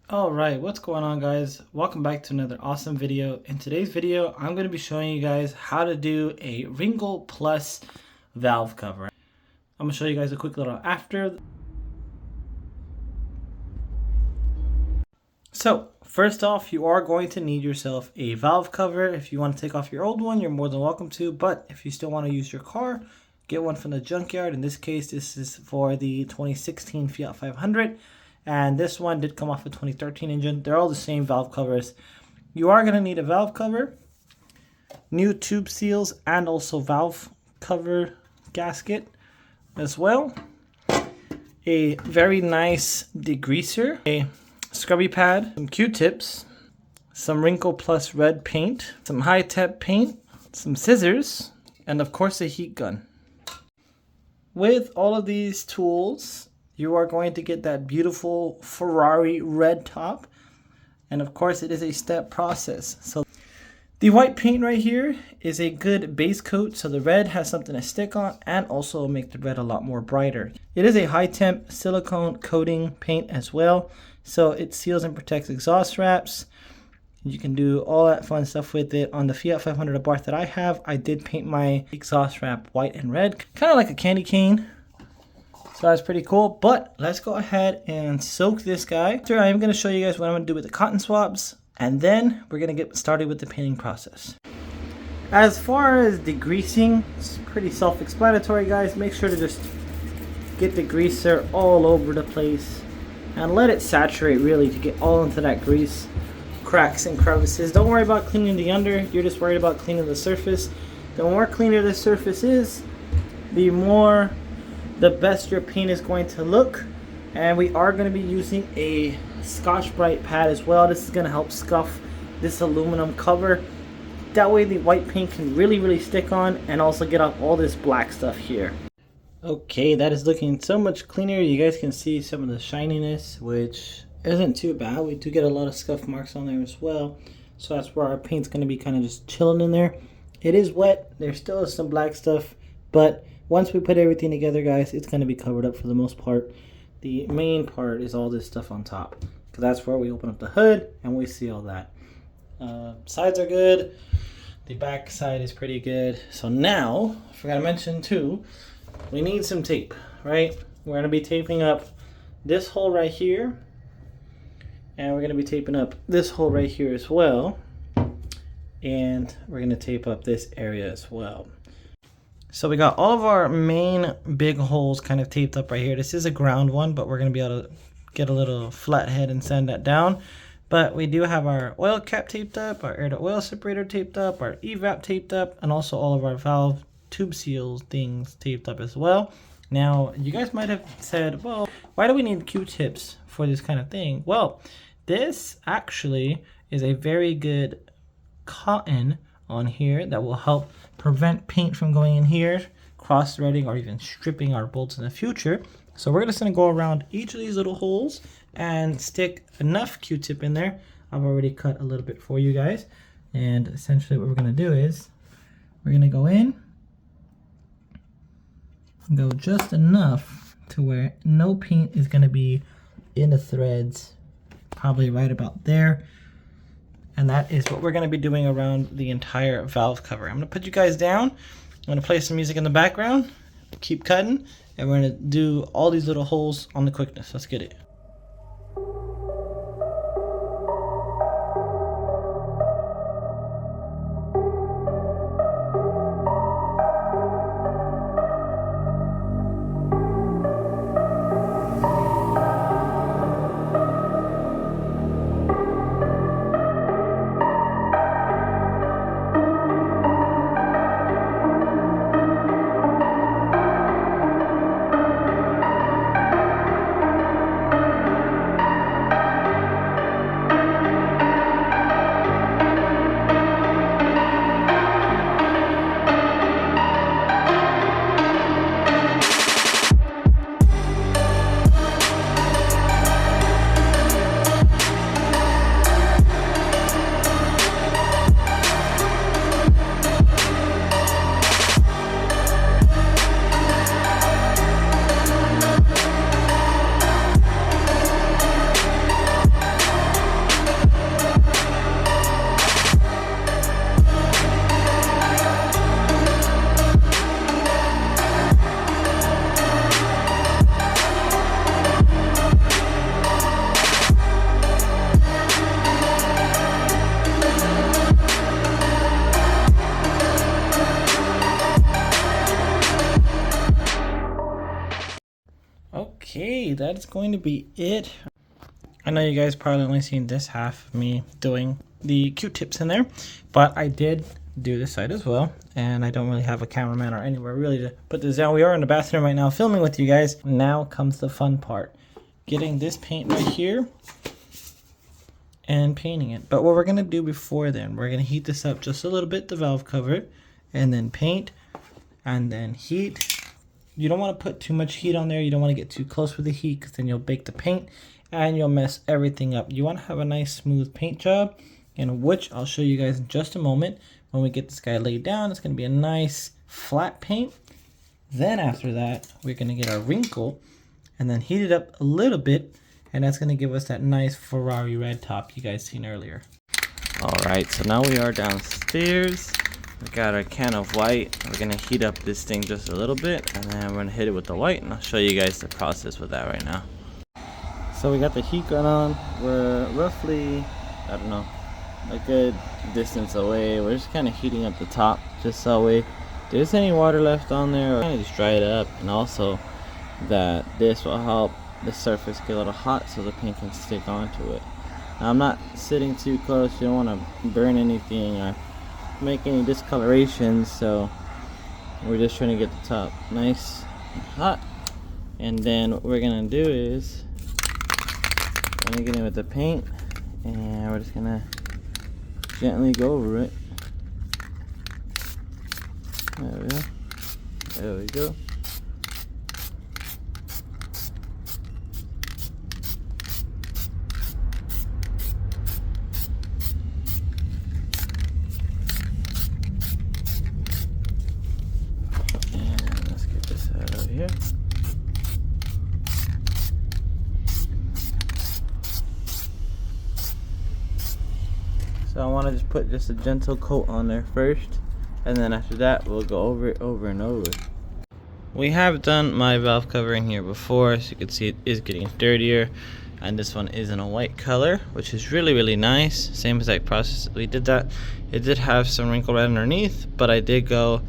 Alright, what's going on, guys? Welcome back to another awesome video. In today's video, I'm going to be showing you guys how to do a Wrinkle Plus valve cover. I'm going to show you guys a quick little after. So, first off, you are going to need yourself a valve cover. If you want to take off your old one, you're more than welcome to, but if you still want to use your car, get one from the junkyard. In this case, this is for the 2016 Fiat 500. And this one did come off a 2013 engine. They're all the same valve covers. You are going to need a valve cover, new tube seals, and also valve cover gasket as well. A very nice degreaser, a scrubby pad, some Q-tips, some Wrinkle Plus red paint, some high-temp paint, some scissors, and of course a heat gun. With all of these tools, you are going to get that beautiful Ferrari red top. And of course, it is a step process. So the white paint right here is a good base coat, so the red has something to stick on and also make the red a lot more brighter. It is a high temp silicone coating paint as well, so it seals and protects exhaust wraps. You can do all that fun stuff with it. On the Fiat 500 Abarth that I have, I did paint my exhaust wrap white and red, kind of like a candy cane. So that's pretty cool, but let's go ahead and soak this guy. After, I am going to show you guys what I'm going to do with the cotton swabs, and then we're going to get started with the painting process. As far as degreasing, it's pretty self-explanatory, guys. Make sure to just get the greaser all over the place and let it saturate really to get all into that grease, cracks and crevices. Don't worry about cleaning the under, you're just worried about cleaning the surface. The more cleaner the surface is, the best your paint is going to look. And we are going to be using a Scotch-Brite pad as well. This is going to help scuff this aluminum cover. That way the white paint can really stick on and also get off all this black stuff here. Okay, that is looking so much cleaner. You guys can see some of the shininess, which isn't too bad. We do get a lot of scuff marks on there as well. So that's where our paint's going to be kind of just chilling in there. It is wet. There still is some black stuff, but once we put everything together, guys, it's going to be covered up for the most part. The main part is all this stuff on top, because that's where we open up the hood and we see all that. Sides are good. The back side is pretty good. So now, I forgot to mention too, we need some tape, right? We're going to be taping up this hole right here. And we're going to be taping up this hole right here as well. And we're going to tape up this area as well. So we got all of our main big holes kind of taped up right here. This is a ground one, but we're going to be able to get a little flat head and sand that down. But we do have our oil cap taped up, our air to oil separator taped up, our evap taped up, and also all of our valve tube seals things taped up as well. Now, you guys might have said, well, why do we need Q-tips for this kind of thing? Well, this actually is a very good cotton on here that will help prevent paint from going in here, cross-threading, or even stripping our bolts in the future. So we're just going to go around each of these little holes and stick enough Q-tip in there. I've already cut a little bit for you guys. And essentially what we're going to do is we're going to go in, go just enough to where no paint is going to be in the threads, probably right about there. And that is what we're going to be doing around the entire valve cover. I'm going to put you guys down. I'm going to play some music in the background, keep cutting, and we're going to do all these little holes on the quickness. Let's get it. that is going to be it. I know you guys probably only seen this half of me doing the Q-tips in there, but I did do this side as well, and I don't really have a cameraman or anywhere really to put this down. We are in the bathroom right now filming with you guys. Now comes the fun part, getting this paint right here and painting it. But what we're going to do before then, we're going to heat this up just a little bit, the valve cover, and then paint, and then heat. You don't want to put too much heat on there. You don't want to get too close with the heat, because then you'll bake the paint and you'll mess everything up. You want to have a nice smooth paint job, in which I'll show you guys in just a moment. When we get this guy laid down, it's going to be a nice flat paint. Then after that, we're going to get our Wrinkle and then heat it up a little bit, and that's going to give us that nice Ferrari red top you guys seen earlier. Alright, so now we are downstairs. We got our can of white. We're going to heat up this thing just a little bit, and then we're going to hit it with the white, and I'll show you guys the process with that right now. So we got the heat gun on. We're roughly, I don't know, a good distance away. We're just kind of heating up the top just so if there's any water left on there, kind of just dry it up, and also that this will help the surface get a little hot so the paint can stick onto it. Now, I'm not sitting too close. You don't want to burn anything or make any discolorations, so we're just trying to get the top nice and hot. And then what we're gonna do is I'm gonna get in with the paint, and we're just gonna gently go over it. There we go. There we go. And let's get this out of here. So I want to just put just a gentle coat on there first, and then after that we'll go over it over and over. We have done my valve cover in here before, as you can see it is getting dirtier, and this one is in a white color, which is really nice. Same exact process we did that. It did have some wrinkle red underneath, but I did go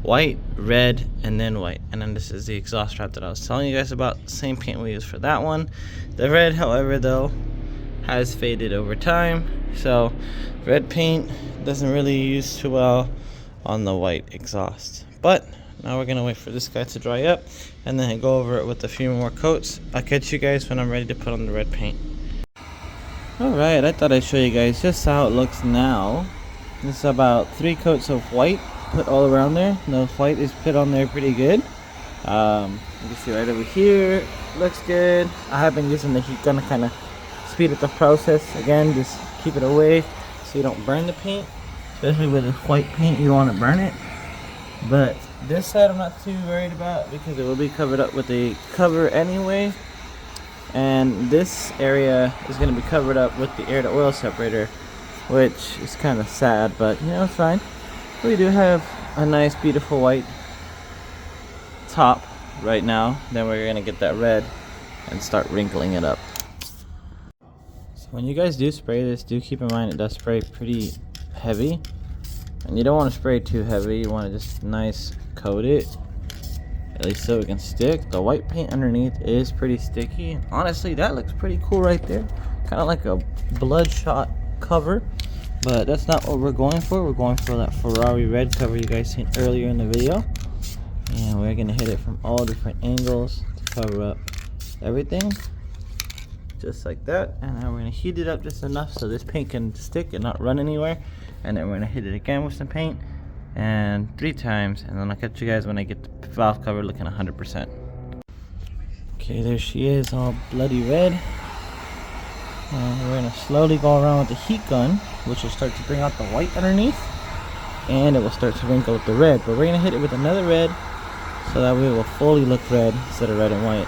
white, red, and then white. And then this is the exhaust wrap that I was telling you guys about. Same paint we used for that one. The red, however, though, has faded over time, so red paint doesn't really use too well on the white exhaust. But now we're gonna wait for this guy to dry up and then go over it with a few more coats. I'll catch you guys when I'm ready to put on the red paint. Alright, I thought I'd show you guys just how it looks now. This is about 3 coats of white put all around there. The white is put on there pretty good. You can see right over here, looks good. I have been using the heat gun to kind of speed up the process. Again, just keep it away so you don't burn the paint, especially with this white paint. You don't want to burn it. But this side I'm not too worried about, because it will be covered up with a cover anyway, and this area is going to be covered up with the air to oil separator, which is kind of sad, but you know, it's fine. We do have a nice beautiful white top right now. Then we're going to get that red and start wrinkling it up. When you guys do spray this, do keep in mind it does spray pretty heavy, and you don't want to spray too heavy. You want to just nice coat it, at least so it can stick. The white paint underneath is pretty sticky. Honestly, that looks pretty cool right there, kind of like a bloodshot cover, but that's not what we're going for. We're going for that Ferrari red cover you guys seen earlier in the video, and we're gonna hit it from all different angles to cover up everything. Just like that, and then we're going to heat it up just enough so this paint can stick and not run anywhere, and then we're going to hit it again with some paint, and 3 times, and then I'll catch you guys when I get the valve cover looking 100%. Okay, there she is, all bloody red. And we're going to slowly go around with the heat gun, which will start to bring out the white underneath, and it will start to wrinkle with the red. But we're going to hit it with another red so that way it will fully look red instead of red and white.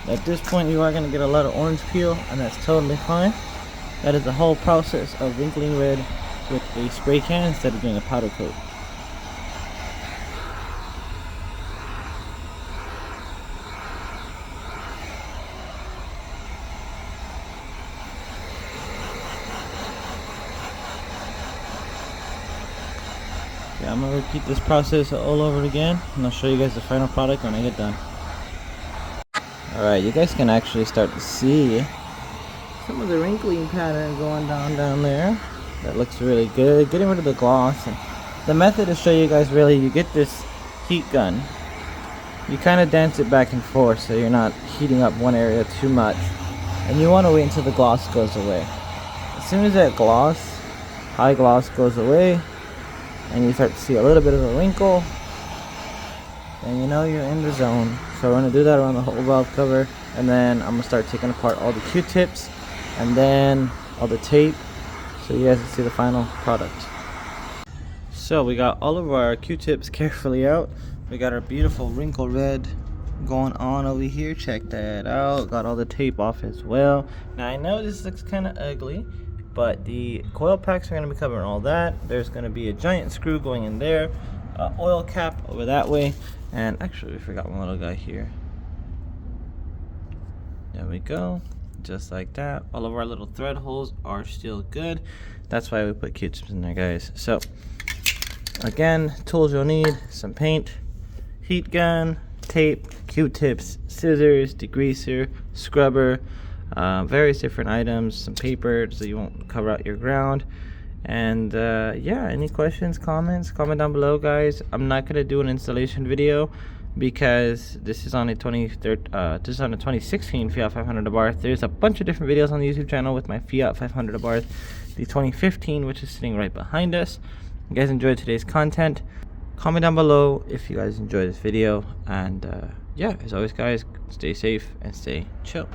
At this point you are going to get a lot of orange peel, and that's totally fine. That is the whole process of wrinkling red with a spray can instead of doing a powder coat. I'm gonna repeat this process all over again, and I'll show you guys the final product when I get done. Alright, you guys can actually start to see some of the wrinkling pattern going down there. That looks really good. Getting rid of the gloss. And the method to show you guys, really, you get this heat gun. You kind of dance it back and forth so you're not heating up one area too much. And you want to wait until the gloss goes away. As soon as that gloss, high gloss, goes away, and you start to see a little bit of a wrinkle, then you know you're in the zone. So we're going to do that around the whole valve cover, and then I'm going to start taking apart all the Q-tips and then all the tape so you guys can see the final product. So we got all of our Q-tips carefully out. We got our beautiful wrinkle red going on over here. Check that out. Got all the tape off as well. Now I know this looks kind of ugly, but the coil packs are going to be covering all that. There's going to be a giant screw going in there, oil cap over that way, and actually we forgot one little guy here. There we go, just like that. All of our little thread holes are still good. That's why we put Q-tips in there, guys. So again, tools you'll need: some paint, heat gun, tape, Q-tips, scissors, degreaser, scrubber, various different items, some paper so you won't cover out your ground. And yeah, any questions, comments, comment down below, guys. I'm not gonna do an installation video because this is on a 2016 Fiat 500 Abarth. There's a bunch of different videos on the YouTube channel with my Fiat 500 Abarth, the 2015, which is sitting right behind us. You guys enjoyed today's content, comment down below if you guys enjoyed this video, and yeah, as always, guys, stay safe and stay chill.